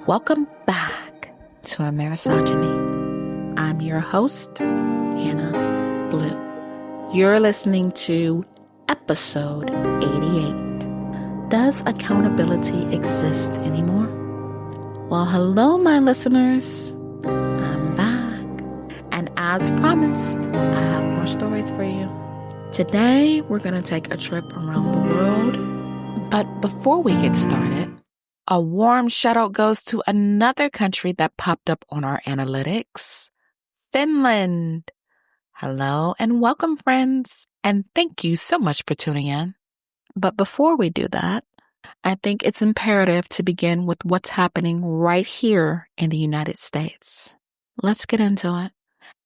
Welcome back to Amerisogyny. I'm your host, Hannah Blue. You're listening to episode 88. Does accountability exist anymore? Well, hello, my listeners. I'm back. And as promised, I have more stories for you. Today, we're going to take a trip around the world. But before we get started, a warm shout out goes to another country that popped up on our analytics, Finland. Hello and welcome, friends. And thank you so much for tuning in. But before we do that, I think it's imperative to begin with what's happening right here in the United States. Let's get into it.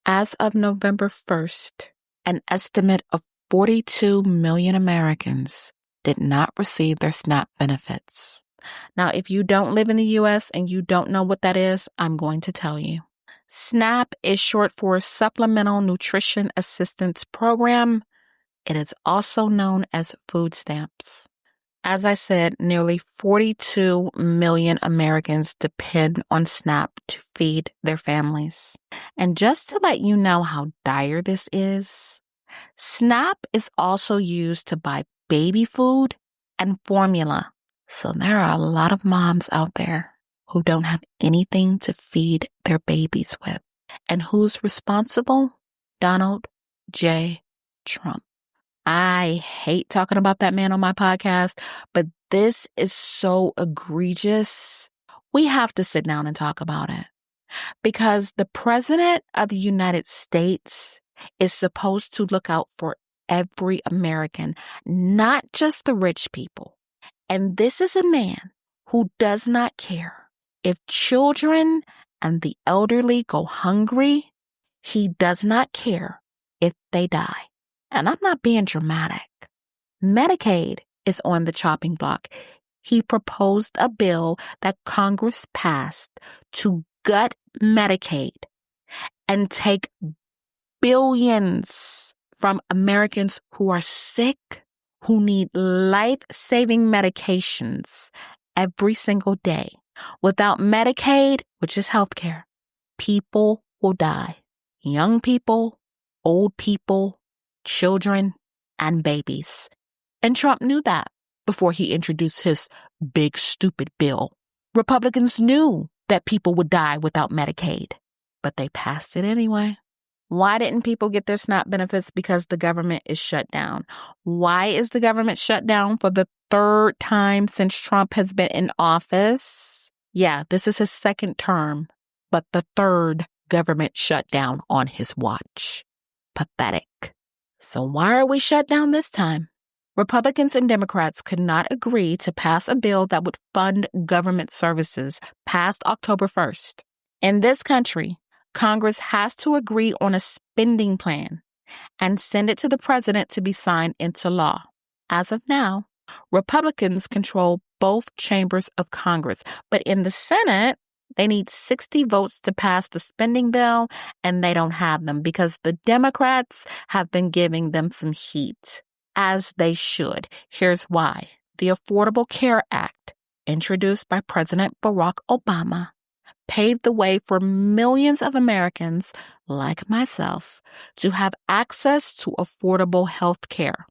As of November 1st, an estimate of 42 million Americans did not receive their SNAP benefits. Now, if you don't live in the U.S. and you don't know what that is, I'm going to tell you. SNAP is short for Supplemental Nutrition Assistance Program. It is also known as food stamps. As I said, nearly 42 million Americans depend on SNAP to feed their families. And just to let you know how dire this is, SNAP is also used to buy baby food and formula. So there are a lot of moms out there who don't have anything to feed their babies with. And who's responsible? Donald J. Trump. I hate talking about that man on my podcast, but this is so egregious. We have to sit down and talk about it. Because the President of the United States is supposed to look out for every American, not just the rich people. And this is a man who does not care if children and the elderly go hungry. He does not care if they die. And I'm not being dramatic. Medicaid is on the chopping block. He proposed a bill that Congress passed to gut Medicaid and take billions from Americans who are sick, who need life-saving medications every single day. Without Medicaid, which is healthcare, people will die. Young people, old people, children, and babies. And Trump knew that before he introduced his big, stupid bill. Republicans knew that people would die without Medicaid, but they passed it anyway. Why didn't people get their SNAP benefits? Because the government is shut down. Why is the government shut down for the third time since Trump has been in office? Yeah, this is his second term, but the third government shutdown on his watch. Pathetic. So why are we shut down this time? Republicans and Democrats could not agree to pass a bill that would fund government services past October 1st. In this country, Congress has to agree on a spending plan and send it to the president to be signed into law. As of now, Republicans control both chambers of Congress, but in the Senate, they need 60 votes to pass the spending bill, and they don't have them because the Democrats have been giving them some heat, as they should. Here's why. The Affordable Care Act, introduced by President Barack Obama, paved the way for millions of Americans, like myself, to have access to affordable health care.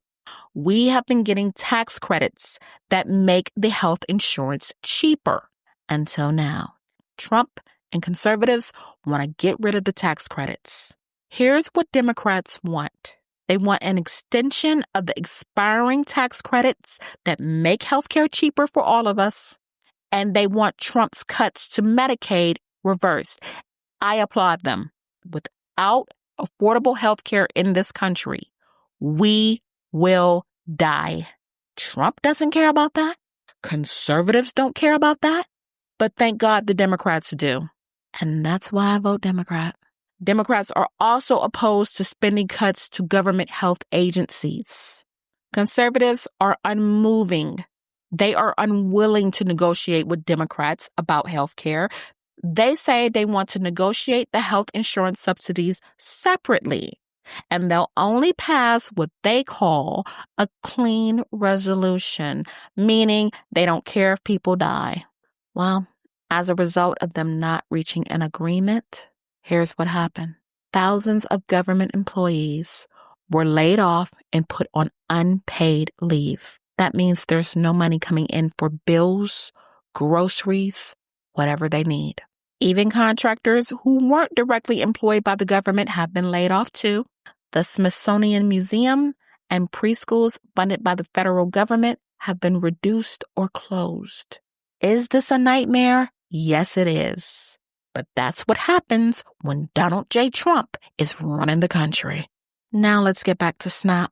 We have been getting tax credits that make the health insurance cheaper until now. Trump and conservatives want to get rid of the tax credits. Here's what Democrats want. They want an extension of the expiring tax credits that make healthcare cheaper for all of us. And they want Trump's cuts to Medicaid reversed. I applaud them. Without affordable health care in this country, we will die. Trump doesn't care about that. Conservatives don't care about that. But thank God the Democrats do. And that's why I vote Democrat. Democrats are also opposed to spending cuts to government health agencies. Conservatives are unmoving. They are unwilling to negotiate with Democrats about health care. They say they want to negotiate the health insurance subsidies separately, and they'll only pass what they call a clean resolution, meaning they don't care if people die. Well, As a result of them not reaching an agreement, here's what happened. Thousands of government employees were laid off and put on unpaid leave. That means there's no money coming in for bills, groceries, whatever they need. Even contractors who weren't directly employed by the government have been laid off too. The Smithsonian Museum and preschools funded by the federal government have been reduced or closed. Is this a nightmare? Yes, it is. But that's what happens when Donald J. Trump is running the country. Now let's get back to SNAP.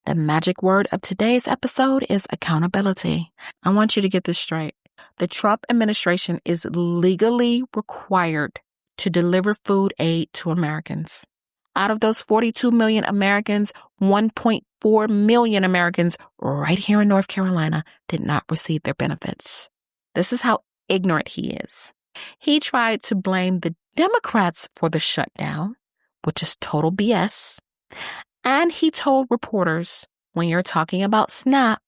The magic word of today's episode is accountability. I want you to get this straight. The Trump administration is legally required to deliver food aid to Americans. Out of those 42 million Americans, 1.4 million Americans right here in North Carolina did not receive their benefits. This is how ignorant he is. He tried to blame the Democrats for the shutdown, which is total BS. And he told reporters, when you're talking about SNAP,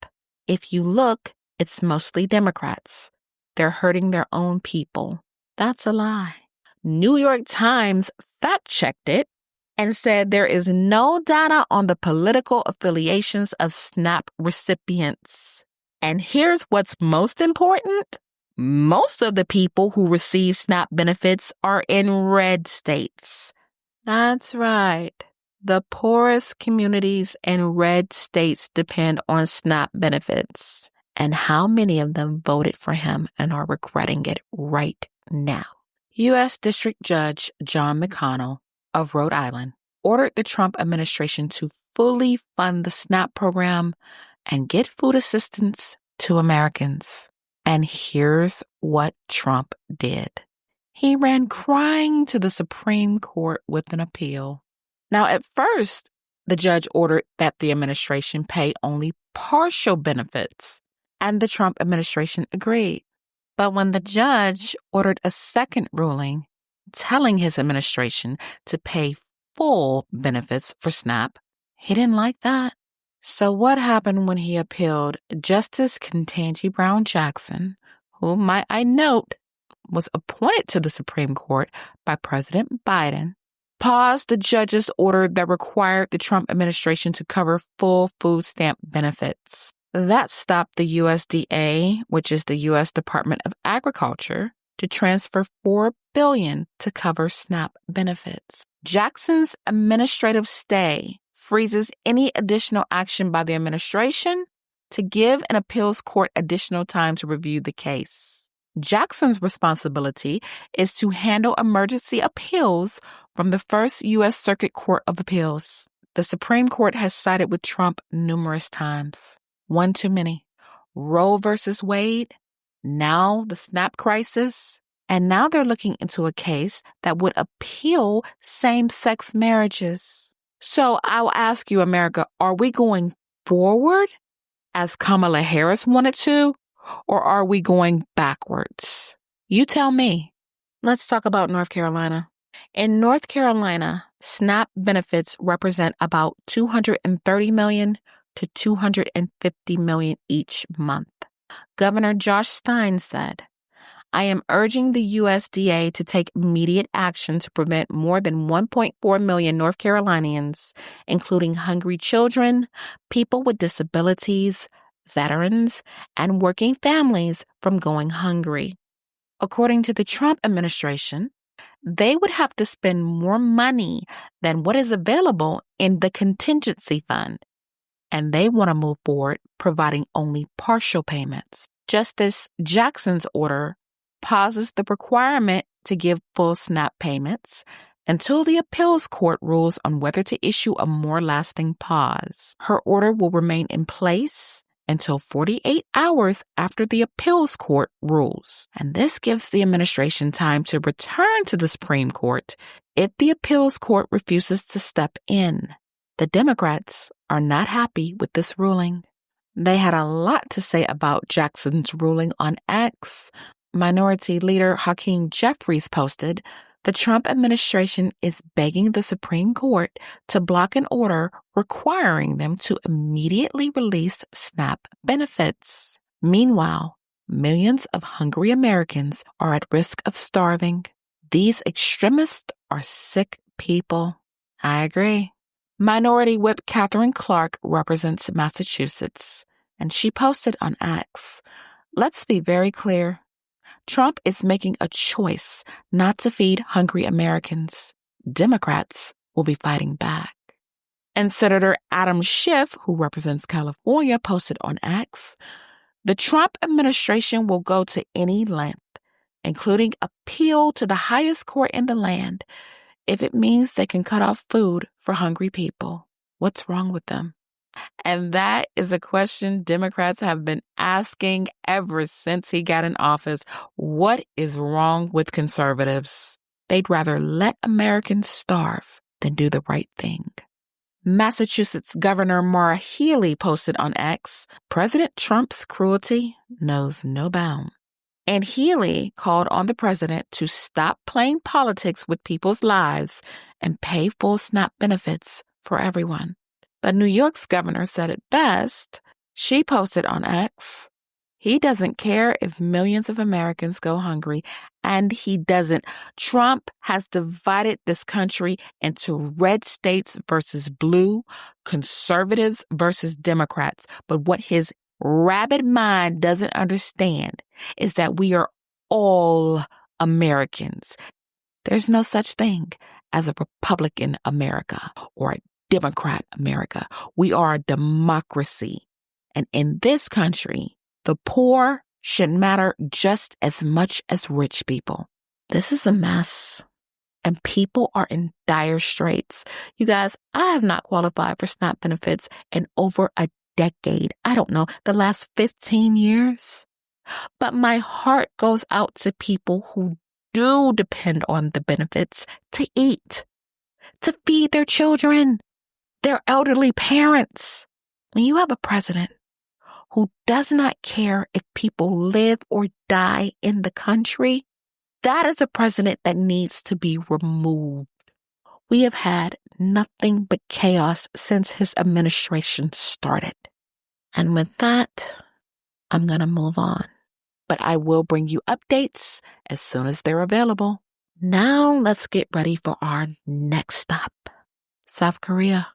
if you look, it's mostly Democrats. They're hurting their own people. That's a lie. New York Times fact-checked it and said there is no data on the political affiliations of SNAP recipients. And here's what's most important. Most of the people who receive SNAP benefits are in red states. That's right. The poorest communities in red states depend on SNAP benefits. And how many of them voted for him and are regretting it right now? U.S. District Judge John McConnell of Rhode Island ordered the Trump administration to fully fund the SNAP program and get food assistance to Americans. And here's what Trump did. He ran crying to the Supreme Court with an appeal. Now, at first, the judge ordered that the administration pay only partial benefits, and the Trump administration agreed. But when the judge ordered a second ruling telling his administration to pay full benefits for SNAP, he didn't like that. So what happened when he appealed? Justice Ketanji Brown Jackson, who, might I note, was appointed to the Supreme Court by President Biden, paused the judge's order that required the Trump administration to cover full food stamp benefits. That stopped the USDA, which is the U.S. Department of Agriculture, to transfer $4 billion to cover SNAP benefits. Jackson's administrative stay freezes any additional action by the administration to give an appeals court additional time to review the case. Jackson's responsibility is to handle emergency appeals from the First U.S. Circuit Court of Appeals. The Supreme Court has sided with Trump numerous times. One too many. Roe versus Wade, now the SNAP crisis, and now they're looking into a case that would appeal same-sex marriages. So I'll ask you, America, are we going forward as Kamala Harris wanted to, or are we going backwards? You tell me. Let's talk about North Carolina. In North Carolina, SNAP benefits represent about $230 million to $250 million each month. Governor Josh Stein said, I am urging the USDA to take immediate action to prevent more than 1.4 million North Carolinians, including hungry children, people with disabilities, veterans, and working families from going hungry. According to the Trump administration, they would have to spend more money than what is available in the contingency fund, and they want to move forward providing only partial payments. Justice Jackson's order pauses the requirement to give full SNAP payments until the appeals court rules on whether to issue a more lasting pause. Her order will remain in place until 48 hours after the appeals court rules. And this gives the administration time to return to the Supreme Court if the appeals court refuses to step in. The Democrats are not happy with this ruling. They had a lot to say about Jackson's ruling on X. Minority Leader Hakeem Jeffries posted, the Trump administration is begging the Supreme Court to block an order requiring them to immediately release SNAP benefits. Meanwhile, Millions of hungry Americans are at risk of starving. These extremists are sick people. I agree. Minority Whip Catherine Clark represents Massachusetts, and she posted on X, "Let's be very clear. Trump is making a choice not to feed hungry Americans. Democrats will be fighting back." And Senator Adam Schiff, who represents California, posted on X, "The Trump administration will go to any length, including appeal to the highest court in the land, if it means they can cut off food for hungry people. What's wrong with them?" And that is a question Democrats have been asking ever since he got in office. What is wrong with conservatives? They'd rather let Americans starve than do the right thing. Massachusetts Governor Maura Healey posted on X, "President Trump's cruelty knows no bounds." And Healey called on the president to stop playing politics with people's lives and pay full SNAP benefits for everyone. But New York's governor said it best. She posted on X, "He doesn't care if millions of Americans go hungry, and he doesn't. Trump has divided this country into red states versus blue, conservatives versus Democrats. But what his rabid mind doesn't understand is that we are all Americans. There's no such thing as a Republican America or a Democrat America. We are a democracy. And in this country, the poor should matter just as much as rich people." This is a mess, and people are in dire straits. You guys, I have not qualified for SNAP benefits in over a decade. I don't know, the last 15 years. But my heart goes out to people who do depend on the benefits to eat, to feed their children, their elderly parents. When you have a president who does not care if people live or die in the country, that is a president that needs to be removed. We have had nothing but chaos since his administration started. And with that, I'm going to move on. But I will bring you updates as soon as they're available. Now let's get ready for our next stop, South Korea.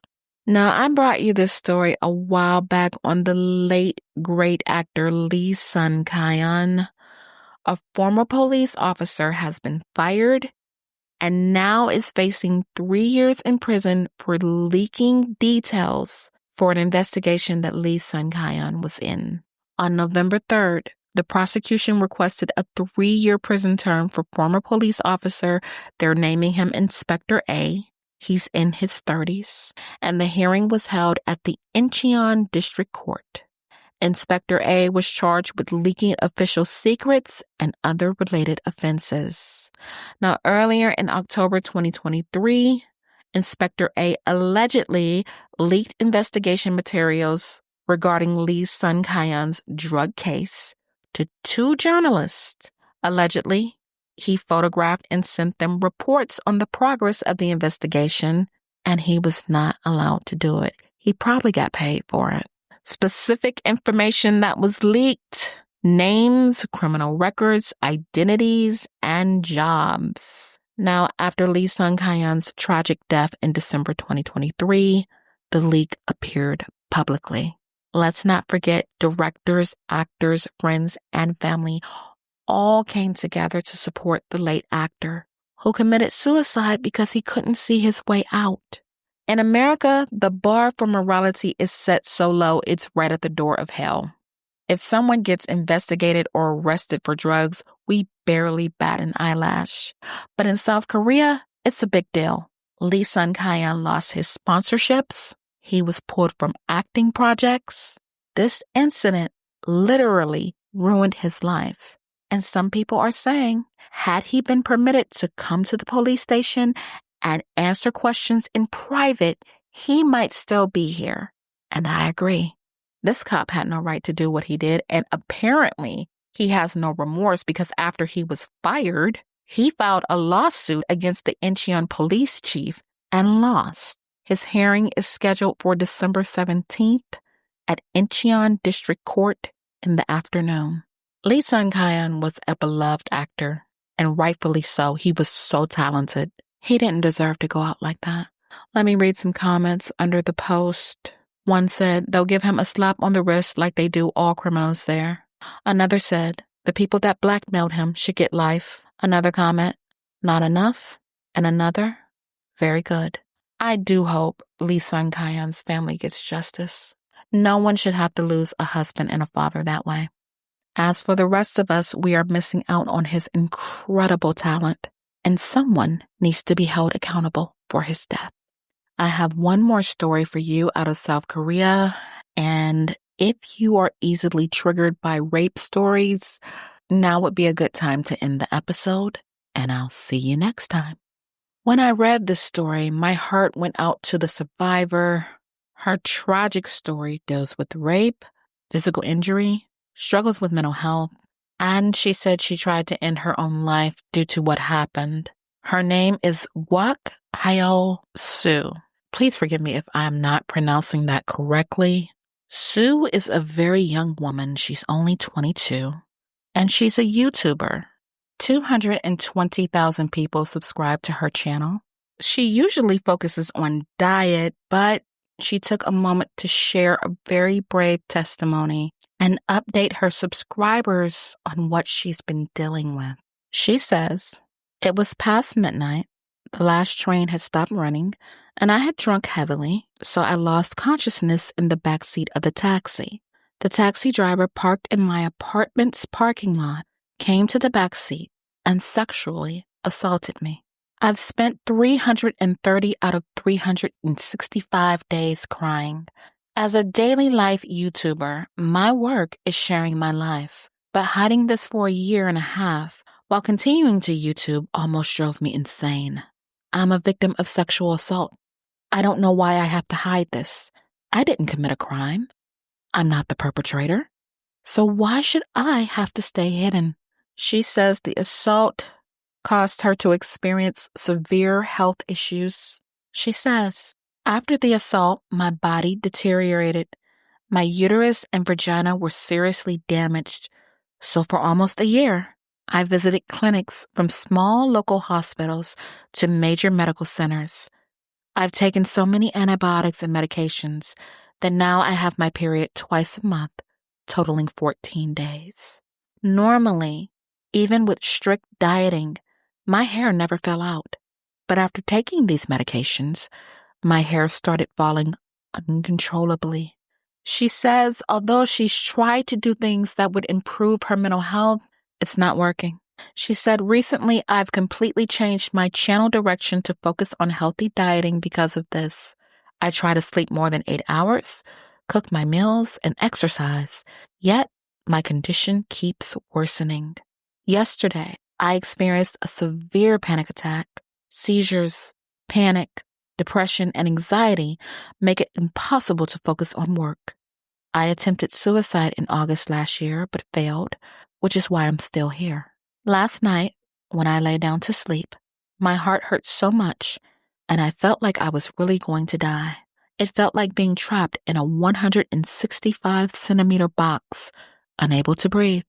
Now, I brought you this story a while back on the late great actor Lee Sun Kyun. A former police officer has been fired and now is facing 3 years in prison for leaking details for an investigation that Lee Sun Kyun was in. On November 3rd, the prosecution requested a 3-year prison term for former police officer. They're naming him Inspector A. He's in his 30s, and the hearing was held at the Incheon District Court. Inspector A was charged with leaking official secrets and other related offenses. Now, earlier in October 2023, Inspector A allegedly leaked investigation materials regarding Lee Sun Kyun's drug case to 2 journalists. Allegedly, he photographed and sent them reports on the progress of the investigation, and he was not allowed to do it. He probably got paid for it. Specific information that was leaked: names, criminal records, identities, and jobs. Now, after Lee Sun Kyun's tragic death in December 2023, the leak appeared publicly. Let's not forget directors, actors, friends, and family all came together to support the late actor, who committed suicide because he couldn't see his way out. In America, the bar for morality is set so low it's right at the door of hell. If someone gets investigated or arrested for drugs, we barely bat an eyelash. But in South Korea, it's a big deal. Lee Sun Kyun lost his sponsorships. He was pulled from acting projects. This incident literally ruined his life. And some people are saying, had he been permitted to come to the police station and answer questions in private, he might still be here. And I agree. This cop had no right to do what he did, and apparently he has no remorse because after he was fired, he filed a lawsuit against the Incheon police chief and lost. His hearing is scheduled for December 17th at Incheon District Court in the afternoon. Lee Sun Kyun was a beloved actor, and rightfully so. He was so talented. He didn't deserve to go out like that. Let me read some comments under the post. One said, they'll give him a slap on the wrist like they do all criminals there. Another said, the people that blackmailed him should get life. Another comment, not enough. And another, very good. I do hope Lee Sun Kyun's family gets justice. No one should have to lose a husband and a father that way. As for the rest of us, we are missing out on his incredible talent, and someone needs to be held accountable for his death. I have one more story for you out of South Korea, and if you are easily triggered by rape stories, now would be a good time to end the episode, and I'll see you next time. When I read this story, my heart went out to the survivor. Her tragic story deals with rape, physical injury, struggles with mental health, and she said she tried to end her own life due to what happened. Her name is Gwak Hyeol Soo. Please forgive me if I am not pronouncing that correctly. Sue is a very young woman. She's only 22, and she's a YouTuber. 220,000 people subscribe to her channel. She usually focuses on diet, but she took a moment to share a very brave testimony and update her subscribers on what she's been dealing with. She says, it was past midnight. The last train had stopped running, and I had drunk heavily, so I lost consciousness in the back seat of the taxi. The taxi driver parked in my apartment's parking lot, came to the back seat, and sexually assaulted me. I've spent 330 out of 365 days crying. As a daily life YouTuber, my work is sharing my life, but hiding this for a year and a half while continuing to YouTube almost drove me insane. I'm a victim of sexual assault. I don't know why I have to hide this. I didn't commit a crime. I'm not the perpetrator. So why should I have to stay hidden? She says the assault caused her to experience severe health issues. She says, after the assault, my body deteriorated. My uterus and vagina were seriously damaged. So for almost a year, I visited clinics from small local hospitals to major medical centers. I've taken so many antibiotics and medications that now I have my period twice a month, totaling 14 days. Normally, even with strict dieting, my hair never fell out. But after taking these medications, my hair started falling uncontrollably. She says although she's tried to do things that would improve her mental health, it's not working. She said, recently I've completely changed my channel direction to focus on healthy dieting because of this. I try to sleep more than 8 hours, cook my meals, and exercise. Yet, my condition keeps worsening. Yesterday, I experienced a severe panic attack. Seizures, panic, depression, and anxiety make it impossible to focus on work. I attempted suicide in August last year, but failed, which is why I'm still here. Last night, when I lay down to sleep, my heart hurt so much, and I felt like I was really going to die. It felt like being trapped in a 165-centimeter box, unable to breathe.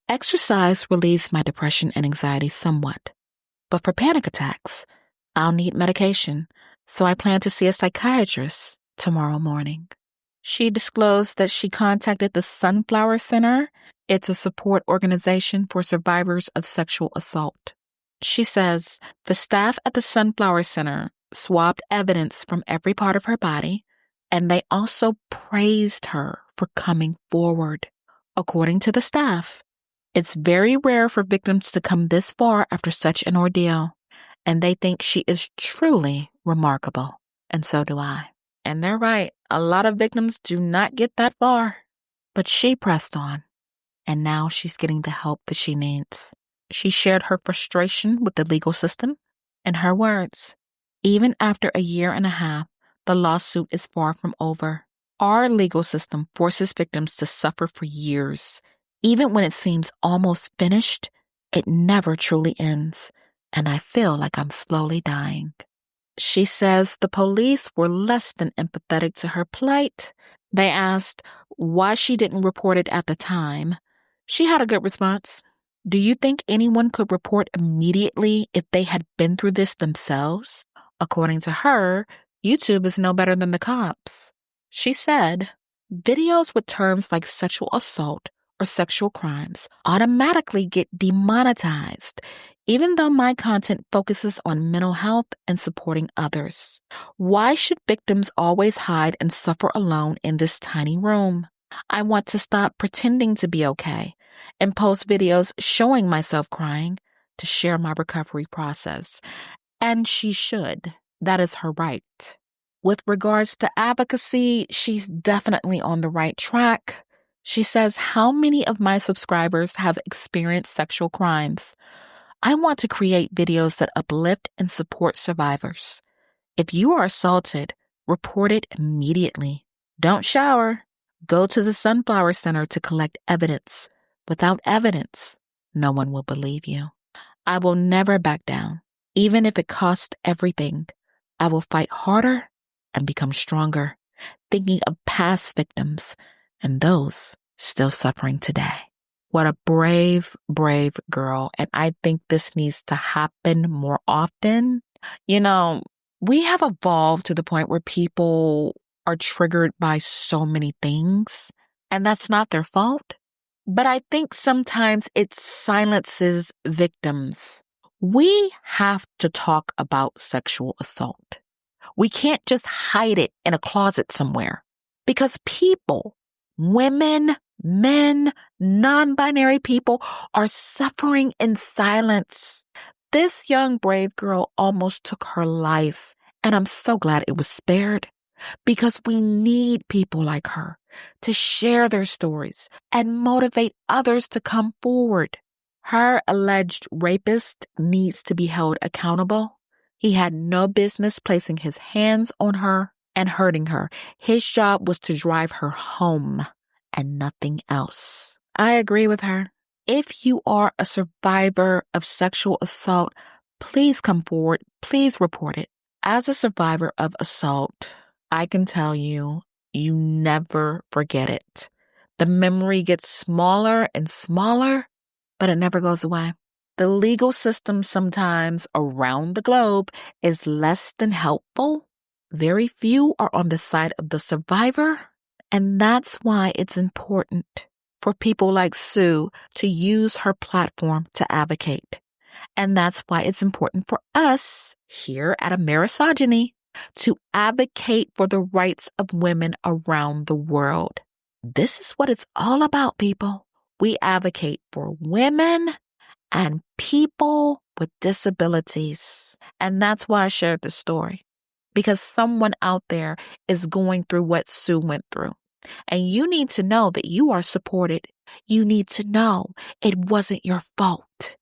Exercise relieves my depression and anxiety somewhat, but for panic attacks, I'll need medication, so I plan to see a psychiatrist tomorrow morning. She disclosed that she contacted the Sunflower Center. It's a support organization for survivors of sexual assault. She says the staff at the Sunflower Center swabbed evidence from every part of her body, and they also praised her for coming forward. According to the staff, it's very rare for victims to come this far after such an ordeal, and they think she is truly remarkable, and so do I. And they're right, a lot of victims do not get that far, but she pressed on, and now she's getting the help that she needs. She shared her frustration with the legal system. In her words, even after a year and a half, the lawsuit is far from over. Our legal system forces victims to suffer for years. Even when it seems almost finished, it never truly ends, and I feel like I'm slowly dying. She says the police were less than empathetic to her plight. They asked why she didn't report it at the time. She had a good response. Do you think anyone could report immediately if they had been through this themselves? According to her, YouTube is no better than the cops. She said, videos with terms like sexual assault or sexual crimes automatically get demonetized, even though my content focuses on mental health and supporting others. Why should victims always hide and suffer alone in this tiny room? I want to stop pretending to be okay and post videos showing myself crying to share my recovery process. And she should. That is her right. With regards to advocacy, she's definitely on the right track. She says, how many of my subscribers have experienced sexual crimes? I want to create videos that uplift and support survivors. If you are assaulted, report it immediately. Don't shower. Go to the Sunflower Center to collect evidence. Without evidence, no one will believe you. I will never back down. Even if it costs everything, I will fight harder and become stronger, thinking of past victims and those still suffering today. What a brave, brave girl. And I think this needs to happen more often. You know, we have evolved to the point where people are triggered by so many things, and that's not their fault. But I think sometimes it silences victims. We have to talk about sexual assault. We can't just hide it in a closet somewhere because people, women, men, non-binary people are suffering in silence. This young brave girl almost took her life, and I'm so glad it was spared because we need people like her to share their stories and motivate others to come forward. Her alleged rapist needs to be held accountable. He had no business placing his hands on her and hurting her. His job was to drive her home and nothing else. I agree with her. If you are a survivor of sexual assault, please come forward. Please report it. As a survivor of assault, I can tell you, you never forget it. The memory gets smaller and smaller, but it never goes away. The legal system sometimes around the globe is less than helpful. Very few are on the side of the survivor, and that's why it's important for people like Sue to use her platform to advocate. And that's why it's important for us here at Amerisogyny to advocate for the rights of women around the world. This is what it's all about, people. We advocate for women and people with disabilities. And that's why I shared this story, because someone out there is going through what Sue went through. And you need to know that you are supported. You need to know it wasn't your fault.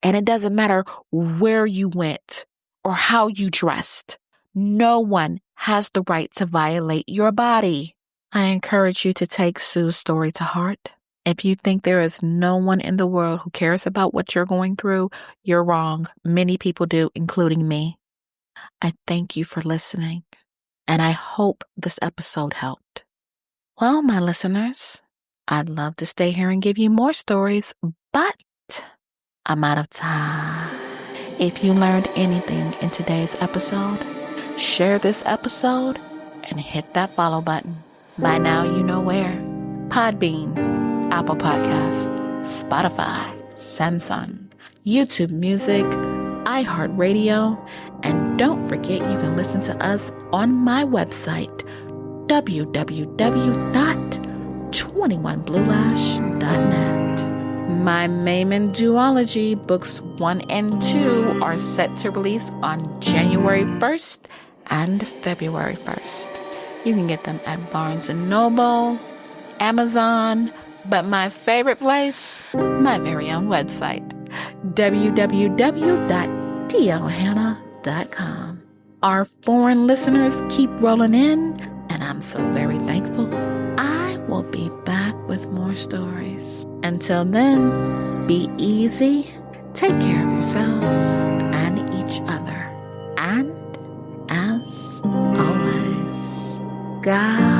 And it doesn't matter where you went or how you dressed. No one has the right to violate your body. I encourage you to take Sue's story to heart. If you think there is no one in the world who cares about what you're going through, you're wrong. Many people do, including me. I thank you for listening, and I hope this episode helped. Well, my listeners, I'd love to stay here and give you more stories, but I'm out of time. If you learned anything in today's episode, share this episode and hit that follow button. By now, you know where. Podbean, Apple Podcasts, Spotify, Samsung, YouTube Music, iHeartRadio, and don't forget you can listen to us on my website, www.21bluelash.net. My Mayman duology, books 1 and 2, are set to release on January 1st and February 1st. You can get them at Barnes & Noble, Amazon, but my favorite place, my very own website, www.dlhannah.com. Our foreign listeners keep rolling in, and I'm so very thankful. I will be back with more stories. Until then, be easy, take care of yourselves and each other, and as always, God